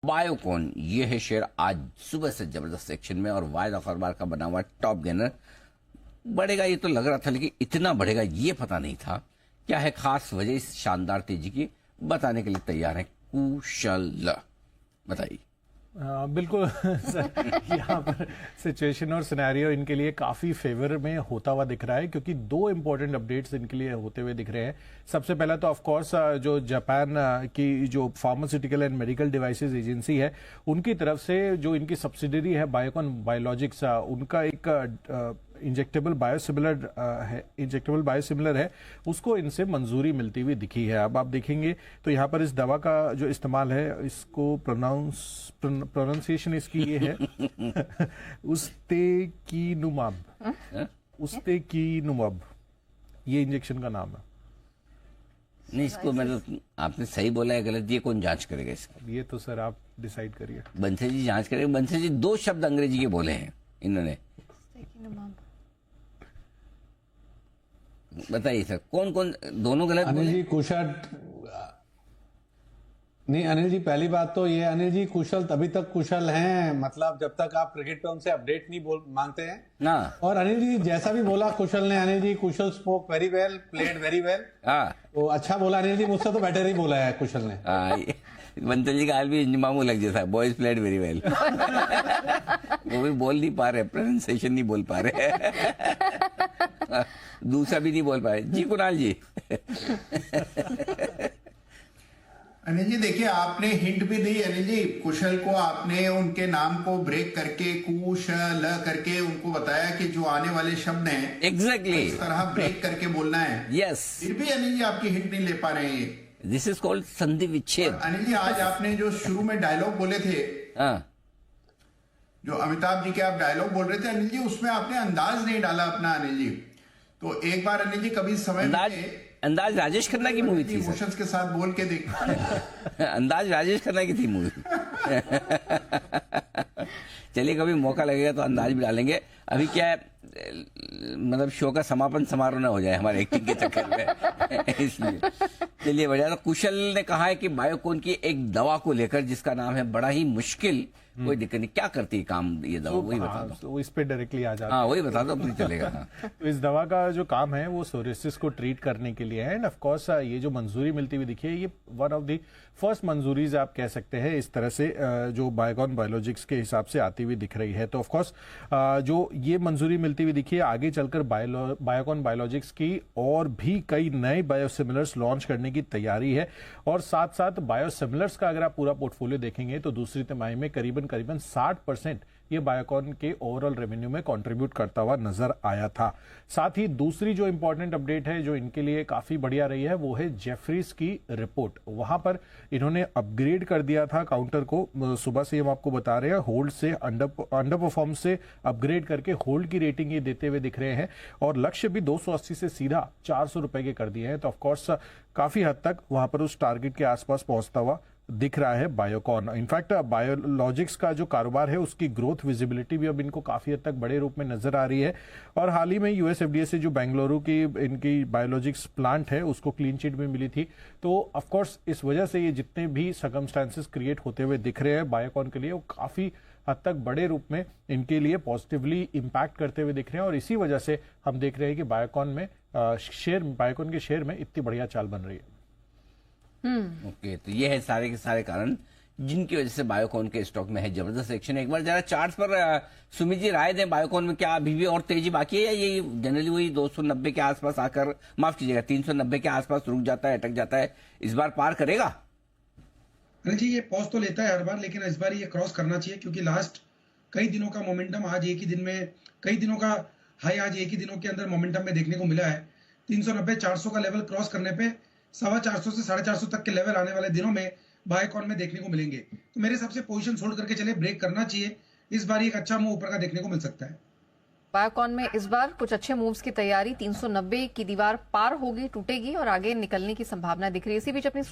Biocon ये है share आज सुबह से जबरदस्त सेक्शन में और वायदा अखबार का बना हुआ टॉप गेनर। बढ़ेगा ये तो लग रहा था, लेकिन इतना बढ़ेगा ये पता नहीं था। क्या है खास वजह इस शानदार तेजी की, बताने के लिए तैयार है कुशल। बताइए। बिल्कुल सर, यहाँ पर सिचुएशन और सिनेरियो इनके लिए काफी फेवर में होता हुआ दिख रहा है, क्योंकि दो इंपॉर्टेंट अपडेट्स इनके लिए होते हुए दिख रहे हैं। सबसे पहला तो ऑफ कोर्स जो जापान की जो pharmaceutical and medical devices agency है, उनकी तरफ से जो इनकी सब्सिडरी है बायोकॉन बायोलॉजिक्स, उनका एक इंजेक्टेबल बायोसिमिलर है, उसको इनसे मंजूरी मिलती हुई दिखी है। अब आप देखेंगे तो यहाँ पर इस दवा का जो इस्तेमाल है, इसको प्रोनाउंसिएशन इसकी ये है उस्तेकीनुमाब, ये इंजेक्शन का नाम है। नहीं, इसको मतलब आपने सही बोला है गलत, ये कौन जांच करेगा इसकी? ये तो सर आप डिसाइड करिए। बंसल जी जांच करेंगे। बंसल जी दो शब्द अंग्रेजी के बोले हैं इन्होंने, बताइए सर कौन कौन दोनों गलत अनिल जी कुशल नहीं, अनिल जी पहली बात तो ये, अनिल जी कुशल तभी तक कुशल हैं मतलब जब तक आप क्रिकेट पे उनसे अपडेट नहीं मांगते हैं ना। और अनिल जी जैसा भी बोला कुशल ने, Anil ji Kushal spoke very well, played very well. तो अच्छा बोला अनिल जी, मुझसे तो बेटर ही बोला है कुशल ने। बंसल जी का हाल भी मामू लग जैसा है, बॉयज प्लेड वेरी वेल। वो भी बोल नहीं पा रहे, प्रोनाउंसिएशन नहीं बोल पा रहे, दूसरा भी नहीं बोल पाए। जी कुणाल जी। अनिल जी देखिए, आपने हिंट भी दी अनिल जी, कुशल को आपने उनके नाम को ब्रेक करके कुशल करके उनको बताया कि जो आने वाले शब्द हैं एग्जैक्टली इस तरह ब्रेक करके बोलना है। यस, फिर भी अनिल जी आपकी हिंट नहीं ले पा रहे हैं। दिस इज कॉल्ड संधि विच्छेद। अनिल जी आज आपने जो शुरू में डायलॉग बोले थे, जो अमिताभ जी के आप डायलॉग बोल रहे थे अनिल जी, उसमें आपने अंदाज नहीं डाला अपना अनिल जी। तो एक बार अनिल जी कभी समय अंदाज राजेश खन्ना की मूवी थी इमोशंस के साथ बोल के देख। अंदाज राजेश खन्ना की थी मूवी। चलिए कभी मौका लगेगा तो अंदाज भी डालेंगे। अभी क्या है, मतलब शो का समापन समारोह ना हो जाए हमारे एक्टिंग के चक्कर में, इसलिए चलिए बढ़िया। तो कुशल ने कहा है कि बायोकॉन की एक दवा को लेकर जिसका नाम है बड़ा ही मुश्किल, कोई दिक्कत नहीं, क्या करती है काम ये दवा, वही बता दो। वो इस पे डायरेक्टली आ जाता है। हाँ वही बता दो, अपनी चलेगा। तो इस दवा का जो काम है वो सोरियासिस को ट्रीट करने के लिए है। एंड ऑफ कोर्स ये जो मंजूरी मिलती हुई दिखी है, ये वन ऑफ द फर्स्ट मंजूरीज आप कह सकते हैं इस तरह से जो बायोकॉन बायोलॉजिक्स के हिसाब से आती हुई दिख रही है। तो ऑफ कोर्स जो ये मंजूरी मिलती हुई दिखी है, आगे चलकर बायोकॉन बायोलॉजिक्स की और भी कई नए बायोसिमिलर्स लॉन्च करने की तैयारी है। और साथ साथ बायोसिमिलर्स का अगर आप पूरा पोर्टफोलियो देखेंगे तो दूसरी तिमाही में करीबन 60% ये बायोकॉन के ओवरऑल रेवेन्यू में कंट्रीब्यूट करता हुआ नजर आया था। साथ ही दूसरी जो इंपॉर्टेंट अपडेट है जो इनके लिए काफी बढ़िया रही है, वो है जेफरीज की रिपोर्ट। वहां पर इन्होंने अपग्रेड कर दिया था काउंटर को। सुबह से हम आपको बता रहे हैं, होल्ड से अंडर परफॉर्म से अपग्रेड करके होल्ड की रेटिंग ये देते हुए दिख रहे हैं, और लक्ष्य भी 280 से सीधा 400 रुपए के कर दिए हैं। तो ऑफकोर्स काफी हद तक वहां पर उस टारगेट के आसपास पहुंचता हुआ दिख रहा है बायोकॉन। इनफैक्ट बायोलॉजिक्स का जो कारोबार है उसकी ग्रोथ विजिबिलिटी भी अब इनको काफी हद तक बड़े रूप में नजर आ रही है। और हाल ही में यूएस एफडीए से जो बेंगलुरु की इनकी बायोलॉजिक्स प्लांट है उसको क्लीन चिट भी मिली थी। तो ऑफ कोर्स इस वजह से ये जितने भी सर्कमस्टांसेस क्रिएट होते हुए दिख रहे हैं बायोकॉन के लिए, वो काफी हद तक बड़े रूप में इनके लिए पॉजिटिवली इंपैक्ट करते हुए दिख रहे हैं। और इसी वजह से हम देख रहे हैं कि बायोकॉन के शेयर में इतनी बढ़िया चाल बन रही है। ओके, तो ये है सारे के सारे कारण जिनकी वजह से बायोकॉन के स्टॉक में है जबरदस्त एक्शन। एक बार जरा चार्ट्स पर सुमित जी राय दें, बायोकॉन में क्या अभी भी और तेजी बाकी है या ये जनरली वही 290 के आसपास आकर, माफ कीजिएगा 390 के आसपास रुक जाता है, अटक जाता है, इस बार पार करेगा? अनिल जी ये पॉज तो लेता है हर बार, लेकिन इस बार ये क्रॉस करना चाहिए, क्योंकि लास्ट कई दिनों का मोमेंटम आज एक ही दिन में, कई दिनों का हाई आज एक ही दिनों के अंदर मोमेंटम में देखने को मिला है। 390-400 का लेवल क्रॉस करने पे 450 से 450 तक के लेवल आने वाले दिनों में बायोकॉन में देखने को मिलेंगे। तो मेरे हिसाब से पोजीशन छोड़ करके चले, ब्रेक करना चाहिए। इस बार एक अच्छा मूव ऊपर का देखने को मिल सकता है। बायोकॉन में इस बार कुछ अच्छे मूव्स की तैयारी, 390 की दीवार पार होगी, टूटेगी और आगे निकलने की संभावना दिख रही है। इसी बीच अपनी